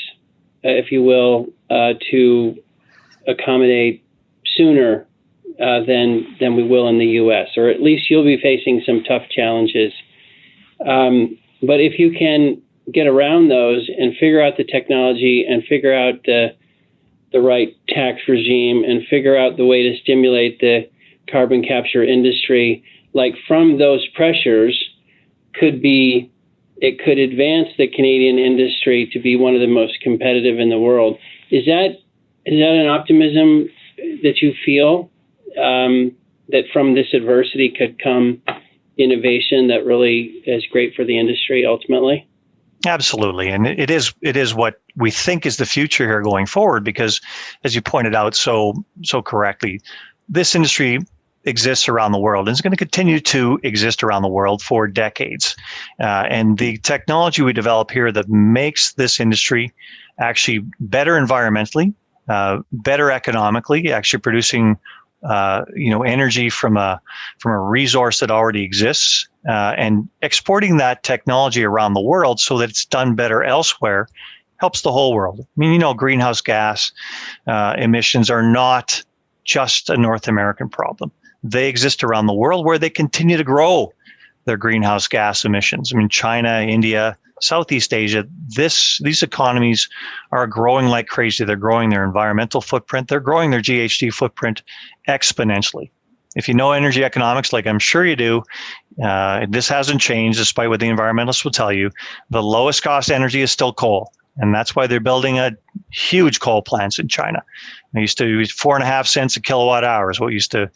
if you will, to accommodate sooner than we will in the U.S., or at least you'll be facing some tough challenges. But if you can get around those and figure out the technology and figure out the right tax regime and figure out the way to stimulate the carbon capture industry, like from those pressures it could advance the Canadian industry to be one of the most competitive in the world. Is that an optimism that you feel that from this adversity could come innovation that really is great for the industry ultimately? Absolutely. And it is what we think is the future here going forward, because as you pointed out so correctly, this industry exists around the world and is going to continue to exist around the world for decades. And the technology we develop here that makes this industry actually better environmentally, better economically, actually producing energy from a resource that already exists, and exporting that technology around the world so that it's done better elsewhere helps the whole world. I mean, greenhouse gas emissions are not just a North American problem. They exist around the world where they continue to grow their greenhouse gas emissions. I mean, China, India, Southeast Asia, these economies are growing like crazy. They're growing their environmental footprint. They're growing their GHG footprint exponentially. If you know energy economics, like I'm sure you do, this hasn't changed despite what the environmentalists will tell you. The lowest cost energy is still coal. And that's why they're building a huge coal plants in China. They used to use 4.5 cents a kilowatt hour is what used to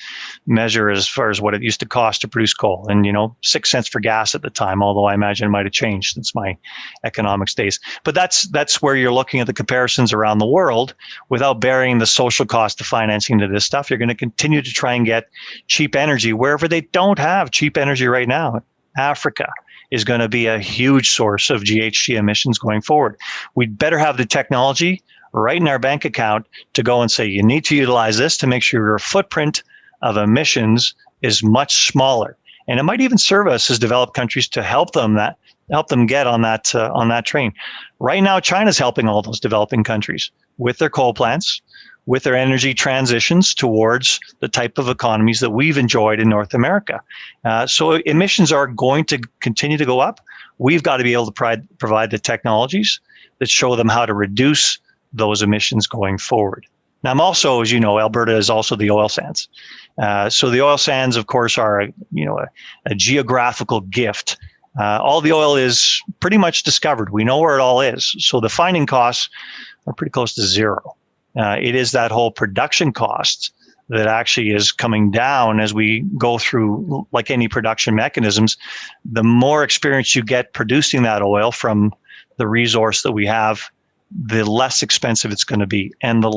measure as far as what it used to cost to produce coal. And, 6 cents for gas at the time, although I imagine it might have changed since my economics days. But that's where you're looking at the comparisons around the world without bearing the social cost of financing to this stuff. You're going to continue to try and get cheap energy wherever they don't have cheap energy right now. Africa is going to be a huge source of GHG emissions going forward. We'd better have the technology right in our bank account to go and say, you need to utilize this to make sure your footprint of emissions is much smaller. And it might even serve us as developed countries to help them get on that train. Right now, China's helping all those developing countries with their coal plants, with their energy transitions towards the type of economies that we've enjoyed in North America. So emissions are going to continue to go up. We've got to be able to provide the technologies that show them how to reduce those emissions going forward. Now, I'm also, as you know, Alberta is also the oil sands. So the oil sands, of course, are a geographical gift. All the oil is pretty much discovered. We know where it all is. So the finding costs are pretty close to zero. It is that whole production cost that actually is coming down as we go through, like any production mechanisms. The more experience you get producing that oil from the resource that we have, the less expensive it's going to be, and the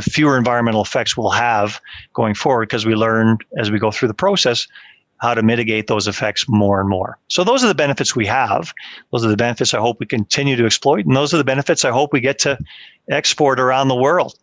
fewer environmental effects we'll have going forward, because we learn as we go through the process how to mitigate those effects more and more. So those are the benefits we have. Those are the benefits I hope we continue to exploit, and those are the benefits I hope we get to export around the world.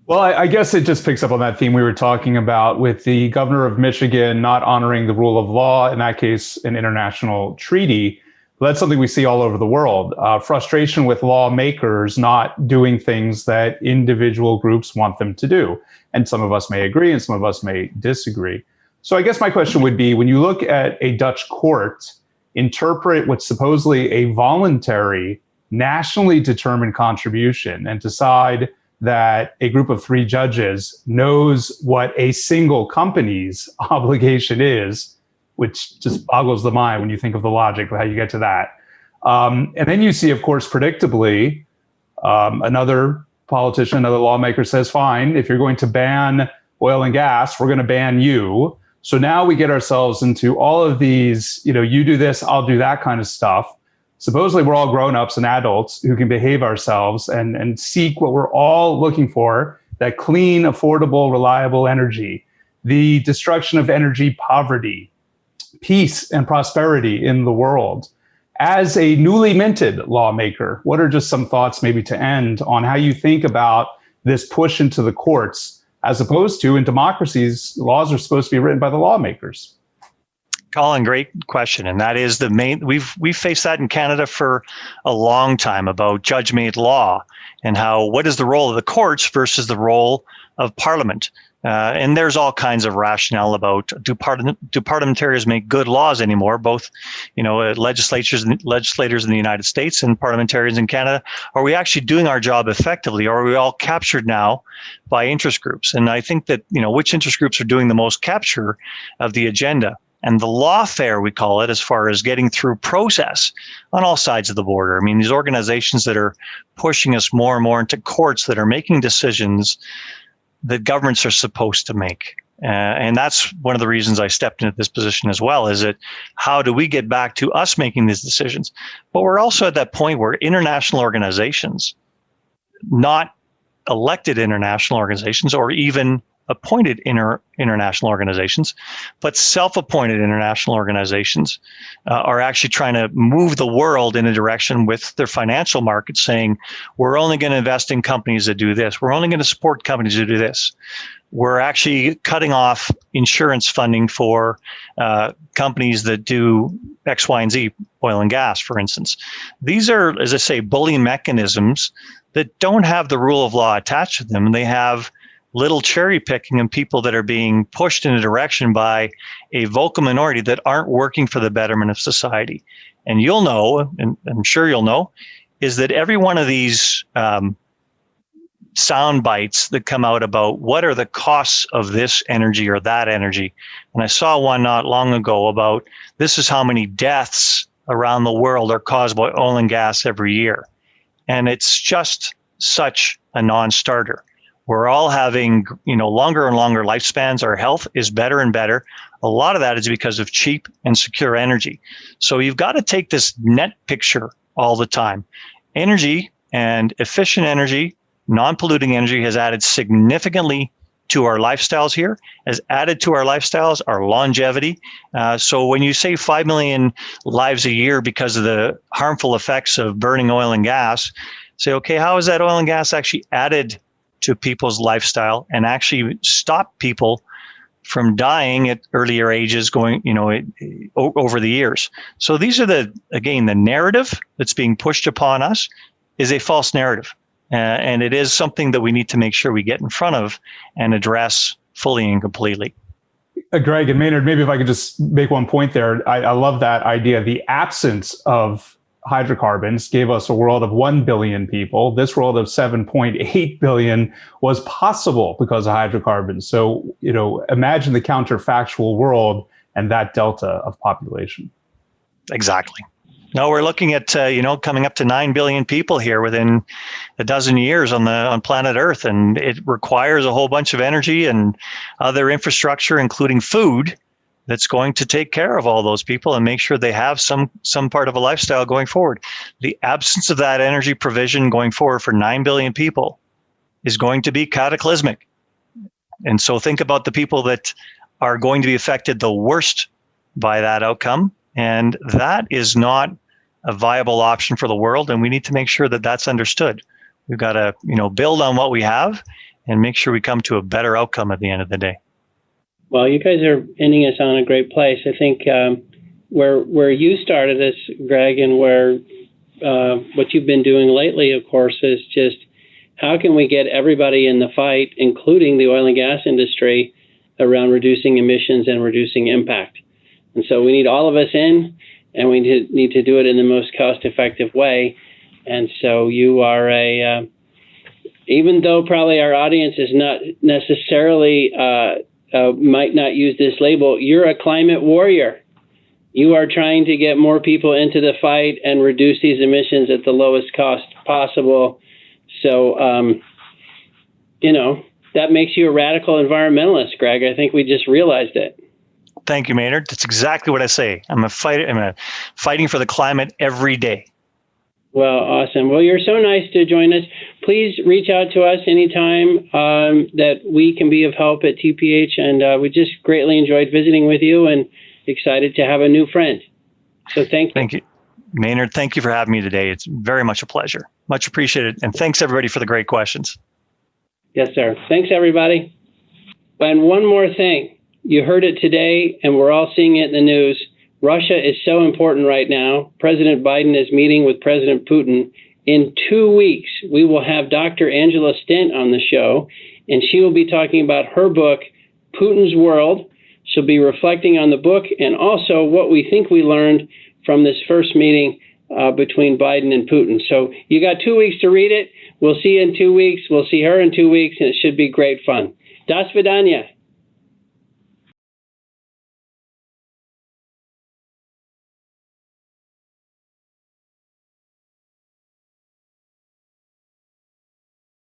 Well, I guess it just picks up on that theme we were talking about with the governor of Michigan not honoring the rule of law, in that case, an international treaty. That's something we see all over the world. Frustration with lawmakers not doing things that individual groups want them to do. And some of us may agree and some of us may disagree. So I guess my question would be, when you look at a Dutch court interpret what's supposedly a voluntary, nationally determined contribution and decide that a group of 3 judges knows what a single company's obligation is, which just boggles the mind when you think of the logic of how you get to that. And then you see, of course, predictably, another politician, another lawmaker says, fine, if you're going to ban oil and gas, we're going to ban you. So now we get ourselves into all of these, you do this, I'll do that kind of stuff. Supposedly we're all grown-ups and adults who can behave ourselves and seek what we're all looking for, that clean, affordable, reliable energy, the destruction of energy poverty, peace and prosperity in the world. As a newly minted lawmaker, what are just some thoughts maybe to end on how you think about this push into the courts, as opposed to in democracies, laws are supposed to be written by the lawmakers? Colin, great question. And that is the main, we've faced that in Canada for a long time, about judge-made law and what is the role of the courts versus the role of Parliament. And there's all kinds of rationale about, do parliamentarians make good laws anymore? Both, legislators in the United States and parliamentarians in Canada. Are we actually doing our job effectively, or are we all captured now by interest groups? And I think that, which interest groups are doing the most capture of the agenda? And the lawfare, we call it, as far as getting through process on all sides of the border. I mean, these organizations that are pushing us more and more into courts that are making decisions that governments are supposed to make. And that's one of the reasons I stepped into this position as well, is that how do we get back to us making these decisions? But we're also at that point where international organizations, not elected international organizations or even appointed international organizations, but self-appointed international organizations are actually trying to move the world in a direction with their financial markets, saying, we're only going to invest in companies that do this. We're only going to support companies that do this. We're actually cutting off insurance funding for companies that do X, Y, and Z, oil and gas, for instance. These are, as I say, bullying mechanisms that don't have the rule of law attached to them. They have little cherry picking and people that are being pushed in a direction by a vocal minority that aren't working for the betterment of society. And you'll know, and I'm sure you'll know, is that every one of these sound bites that come out about what are the costs of this energy or that energy. And I saw one not long ago about this is how many deaths around the world are caused by oil and gas every year. And it's just such a non-starter. We're all having, longer and longer lifespans. Our health is better and better. A lot of that is because of cheap and secure energy. So you've got to take this net picture all the time. Energy and efficient energy, non-polluting energy, has added significantly to our lifestyles here, has added to our lifestyles, our longevity. So when you save 5 million lives a year because of the harmful effects of burning oil and gas, say, okay, how is that oil and gas actually added to people's lifestyle and actually stop people from dying at earlier ages going, over the years? So these are the narrative that's being pushed upon us is a false narrative. And it is something that we need to make sure we get in front of and address fully and completely. Greg and Maynard, maybe if I could just make one point there. I love that idea, the absence of hydrocarbons gave us a world of 1 billion people. This world of 7.8 billion was possible because of hydrocarbons. So, imagine the counterfactual world and that delta of population. Exactly. No, we're looking at, coming up to 9 billion people here within a dozen years on planet Earth. And it requires a whole bunch of energy and other infrastructure, including food, that's going to take care of all those people and make sure they have some part of a lifestyle going forward. The absence of that energy provision going forward for 9 billion people is going to be cataclysmic. And so think about the people that are going to be affected the worst by that outcome. And that is not a viable option for the world. And we need to make sure that that's understood. We've got to, build on what we have and make sure we come to a better outcome at the end of the day. Well, you guys are ending us on a great place. I think where you started this, Greg, and where what you've been doing lately, of course, is just how can we get everybody in the fight, including the oil and gas industry, around reducing emissions and reducing impact. And so we need all of us in, and we need to do it in the most cost-effective way. And so you are even though probably our audience is not necessarily might not use this label, you're a climate warrior. You are trying to get more people into the fight and reduce these emissions at the lowest cost possible. So, that makes you a radical environmentalist, Greg. I think we just realized it. Thank you, Maynard. That's exactly what I say. I'm fighting for the climate every day. Well, awesome. Well, you're so nice to join us. Please reach out to us anytime that we can be of help at TPH. And we just greatly enjoyed visiting with you and excited to have a new friend. So thank you. Thank you, Maynard. Thank you for having me today. It's very much a pleasure. Much appreciated. And thanks, everybody, for the great questions. Yes, sir. Thanks, everybody. And one more thing. You heard it today, and we're all seeing it in the news. Russia is so important right now. President Biden is meeting with President Putin. In 2 weeks, we will have Dr. Angela Stent on the show, and she will be talking about her book, Putin's World. She'll be reflecting on the book and also what we think we learned from this first meeting between Biden and Putin. So you got 2 weeks to read it. We'll see you in 2 weeks. We'll see her in 2 weeks, and it should be great fun. Das vidanya.